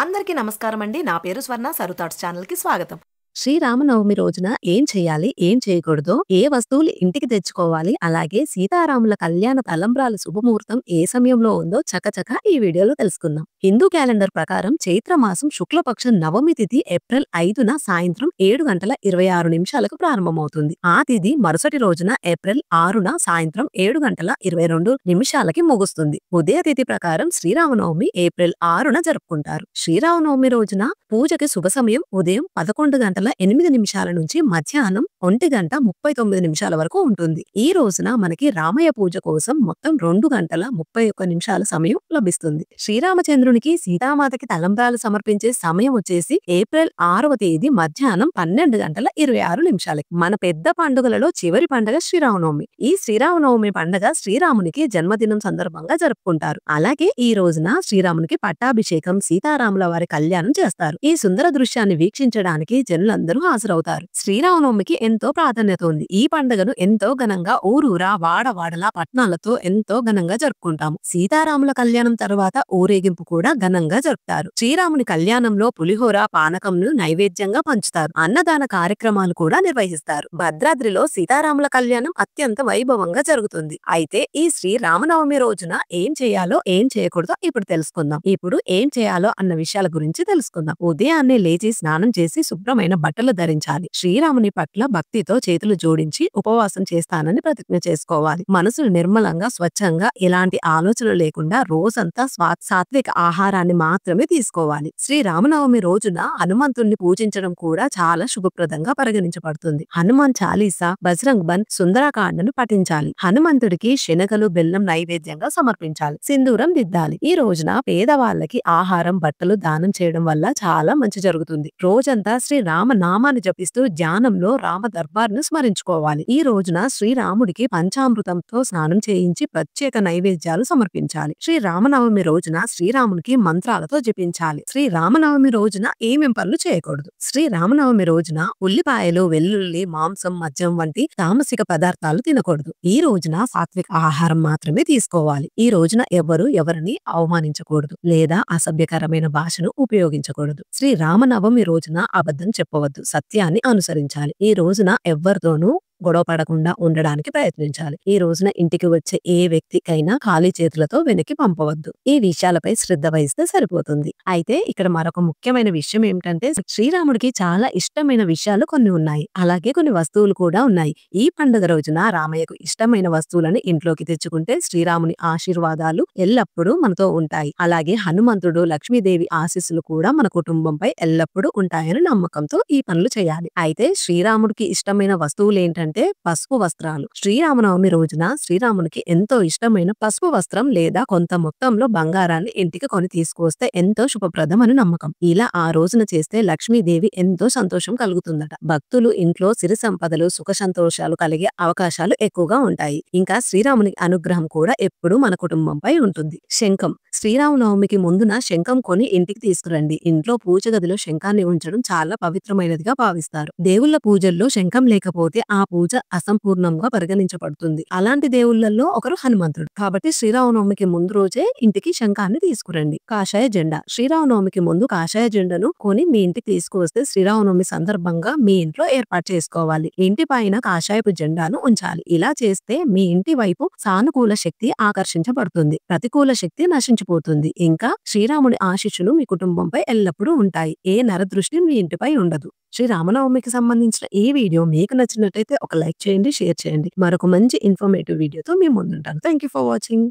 అందరికీ నమస్కారం అండి. నా పేరు స్వర్ణ. సరు థాట్స్ ఛానల్‌కి స్వాగతం. శ్రీరామనవమి రోజున ఏం చేయాలి? ఏం చేయకూడదో, ఏ వస్తువులు ఇంటికి తెచ్చుకోవాలి, అలాగే సీతారాముల కళ్యాణ తలంబ్రాల శుభముహూర్తం ఏ సమయంలో ఉందో చకచక ఈ వీడియోలో తెలుసుకుందాం. హిందూ క్యాలెండర్ ప్రకారం చైత్ర మాసం శుక్లపక్షం నవమి తిథి ఏప్రిల్ 5న సాయంత్రం 7:26 ప్రారంభమవుతుంది. ఆ తిథి మరుసటి రోజున ఏప్రిల్ 6న సాయంత్రం 7:22 ముగుస్తుంది. ఉదయ తిథి ప్రకారం శ్రీరామనవమి ఏప్రిల్ 6న జరుపుకుంటారు. శ్రీరామనవమి రోజున పూజకి శుభ సమయం ఉదయం 11:08 నుంచి మధ్యాహ్నం 1:39 వరకు ఉంటుంది. ఈ రోజున మనకి రామయ్య పూజ కోసం మొత్తం 2:31 సమయం లభిస్తుంది. శ్రీరామచంద్రునికి సీతామాతకి తలంబ్రాలు సమర్పించే సమయం వచ్చేసి ఏప్రిల్ 6వ తేదీ మధ్యాహ్నం 12:26. మన పెద్ద పండుగలలో చివరి పండుగ శ్రీరామనవమి. ఈ శ్రీరామనవమి పండుగ శ్రీరామునికి జన్మదినం సందర్భంగా జరుపుకుంటారు. అలాగే ఈ రోజున శ్రీరామునికి పట్టాభిషేకం, సీతారాముల వారి కళ్యాణం చేస్తారు. ఈ సుందర దృశ్యాన్ని వీక్షించడానికి జనులందరూ హాజరవుతారు. శ్రీరామనవమికి ఎంతో ప్రాధాన్యత ఉంది. ఈ పండుగను ఎంతో ఘనంగా ఊరూరా, వాడవాడలా, పట్నాలతో ఎంతో ఘనంగా జరుపుకుంటాము. సీతారాముల కళ్యాణం తర్వాత ఊరేగింపు కూడా ఘనంగా జరుపుతారు. శ్రీరాముని కళ్యాణంలో పులిహోర, పానకంను నైవేద్యంగా పంచుతారు. అన్నదాన కార్యక్రమాలు కూడా నిర్వహిస్తారు. భద్రాద్రిలో సీతారాముల కళ్యాణం అత్యంత వైభవంగా జరుగుతుంది. అయితే ఈ శ్రీరామనవమి రోజున ఏం చేయాలో ఏం చేయకూడదో ఇప్పుడు తెలుసుకుందాం. ఇప్పుడు ఏం చేయాలో అన్న విషయాల గురించి తెలుసుకుందాం. ఉదయాన్నే లేచి స్నానం చేసి శుభ్రమైన బట్టలు ధరించాలి. శ్రీరాముని పట్ల భక్తితో చేతులు జోడించి ఉపవాసం చేస్తానని ప్రతిజ్ఞ చేసుకోవాలి. మనసును నిర్మలంగా, స్వచ్ఛంగా, ఎలాంటి ఆలోచనలు లేకుండా రోజంతా సాత్విక ఆహారాన్ని మాత్రమే తీసుకోవాలి. శ్రీరామనవమి రోజున హనుమంతుణ్ణి పూజించడం కూడా చాలా శుభప్రదంగా పరిగణించబడుతుంది. హనుమాన్ చాలీసా, బజరంగ్ బన్, సుందరకాండను పఠించాలి. హనుమంతుడికి శనగలు, బెల్లం నైవేద్యంగా సమర్పించాలి. సింధూరం దిద్దాలి. ఈ రోజున పేదవాళ్ళకి ఆహారం, బట్టలు దానం చేయడం వల్ల చాలా మంచి జరుగుతుంది. రోజంతా శ్రీరామ నామాన్ని జపిస్తూ ధ్యానంలో రామ దర్బార్ను స్మరించుకోవాలి. ఈ రోజున శ్రీరాముడికి పంచామృతంతో స్నానం చేయించి ప్రత్యేక నైవేద్యాలు సమర్పించాలి. శ్రీరామనవమి రోజున శ్రీరామునికి మంత్రాలతో జపించాలి. శ్రీరామనవమి రోజున ఏమేం పనులు చేయకూడదు? శ్రీరామనవమి రోజున ఉల్లిపాయలు, వెల్లుల్లి, మాంసం, మద్యం వంటి తామసిక పదార్థాలు తినకూడదు. ఈ రోజున సాత్విక ఆహారం మాత్రమే తీసుకోవాలి. ఈ రోజున ఎవరిని అవమానించకూడదు లేదా అసభ్యకరమైన భాషను ఉపయోగించకూడదు. శ్రీరామనవమి రోజున అబద్ధం చెప్పవద్దు, సత్యాన్ని అనుసరించాలి. ఈ రోజున ఎవ్వరితోనూ గొడవ పడకుండా ఉండడానికి ప్రయత్నించాలి. ఈ రోజున ఇంటికి వచ్చే ఏ వ్యక్తికైనా ఖాళీ చేతులతో వెనక్కి పంపవద్దు. ఈ విషయాలపై శ్రద్ధ వహిస్తే సరిపోతుంది. అయితే ఇక్కడ మరొక ముఖ్యమైన విషయం ఏమిటంటే శ్రీరాముడికి చాలా ఇష్టమైన విషయాలు కొన్ని ఉన్నాయి. అలాగే కొన్ని వస్తువులు కూడా ఉన్నాయి. ఈ పండుగ రోజున రామయ్యకు ఇష్టమైన వస్తువులను ఇంట్లోకి తెచ్చుకుంటే శ్రీరాముని ఆశీర్వాదాలు ఎల్లప్పుడూ మనతో ఉంటాయి. అలాగే హనుమంతుడు, లక్ష్మీదేవి ఆశీస్సులు కూడా మన కుటుంబంపై ఎల్లప్పుడూ ఉంటాయని నమ్మకంతో ఈ పనులు చేయాలి. అయితే శ్రీరాముడికి ఇష్టమైన వస్తువులు ఏంటంటే పసుపు వస్త్రాలు. శ్రీరామనవమి రోజున శ్రీరామునికి ఎంతో ఇష్టమైన పసుపు వస్త్రం లేదా కొంత మొత్తంలో బంగారాన్ని ఇంటికి కొని తీసుకొస్తే ఎంతో శుభప్రదం అని నమ్మకం. ఇలా ఆ రోజున చేస్తే లక్ష్మీదేవి ఎంతో సంతోషం కలుగుతుందట. భక్తులు ఇంట్లో సిరి సంపదలు, సుఖ సంతోషాలు కలిగే అవకాశాలు ఎక్కువగా ఉంటాయి. ఇంకా శ్రీరాముని అనుగ్రహం కూడా ఎప్పుడూ మన కుటుంబంపై ఉంటుంది. శంఖం. శ్రీరామనవమికి ముందున శంఖం కొని ఇంటికి తీసుకురండి. ఇంట్లో పూజ గదిలో శంఖాన్ని ఉంచడం చాలా పవిత్రమైనదిగా భావిస్తారు. దేవుళ్ళ పూజల్లో శంఖం లేకపోతే ఆ పూజ అసంపూర్ణంగా పరిగణించబడుతుంది. అలాంటి దేవుళ్ళల్లో ఒకరు హనుమంతుడు. కాబట్టి శ్రీరామనవమికి ముందు రోజే ఇంటికి శంఖాన్ని తీసుకురండి. కాషాయ జెండా. శ్రీరామనవమికి ముందు కాషాయ జెండాను కొని మీ ఇంటికి తీసుకువస్తే శ్రీరామనవమి సందర్భంగా మీ ఇంట్లో ఏర్పాటు చేసుకోవాలి. ఇంటి పైన కాషాయపు జెండాను ఉంచాలి. ఇలా చేస్తే మీ ఇంటి వైపు సానుకూల శక్తి ఆకర్షించబడుతుంది, ప్రతికూల శక్తి నశించిపోతుంది. ఇంకా శ్రీరాముడి ఆశీస్సులు మీ కుటుంబంపై ఎల్లప్పుడూ ఉంటాయి. ఏ నరదృష్టి మీ ఇంటిపై ఉండదు. శ్రీరామనవమికి సంబంధించిన ఈ వీడియో మీకు నచ్చినట్లయితే ఒక లైక్ చేయండి, షేర్ చేయండి. మరొక మంచి ఇన్ఫర్మేటివ్ వీడియోతో మీ ముందుంటాను. Thank you for watching.